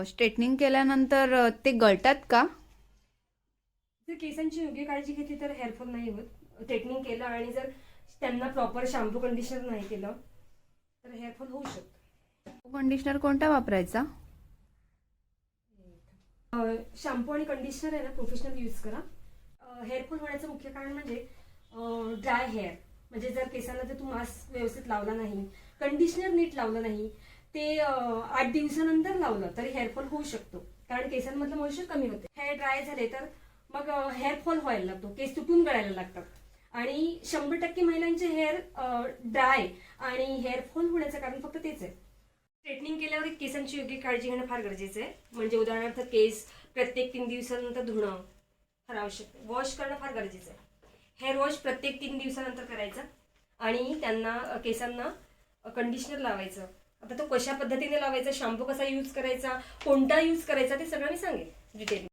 Straightening केल्यानंतर ते गळतात का? जर केसांची योग्य काळजी घेतली तर हेअरफॉल नाही होत. स्ट्रेटनिंग केलं आणि जर त्यांना प्रॉपर शॅम्पू कंडिशनर नाही केलं तर हेअरफॉल होऊ शकतो. कंडिशनर कोणता वापरायचा? शॅम्पू आणि कंडिशनर आहे ना प्रोफेशनल यूज करा. हेअरफॉल होण्याचं मुख्य कारण म्हणजे ड्राय हेअर. म्हणजे जर केसांना जर तू मास्क व्यवस्थित लावला नाही, कंडिशनर नीट लावलं नाही, ते 8 दिवसानंतर लावलं तरी हेअरफॉल होऊ शकतो. कारण केसांमधलं मॉइश्चर कमी होते. हेअर ड्राय झाले तर मग हेअरफॉल व्हायला लागतो, केस तुटून गळायला लागतात. आणि 100% महिलांचे हेअर ड्राय आणि हेअरफॉल होण्याचं कारण फक्त तेच आहे. स्ट्रेटनिंग केल्यावर केसांची योग्य काळजी घेणं फार गरजेचं आहे. म्हणजे उदाहरणार्थ केस प्रत्येक 3 दिवसानंतर धुणं फार आवश्यक आहे. वॉश करणं फार गरजेचं आहे. हेअर वॉश प्रत्येक 3 दिवसानंतर करायचं आणि त्यांना केसांना कंडिशनर लावायचं. आता तो कशा पद्धतीने लावायचा, शॅम्पू कसा यूज करायचा, कोणता यूज करायचा ते सगळं मी सांगेन डिटेलमध्ये.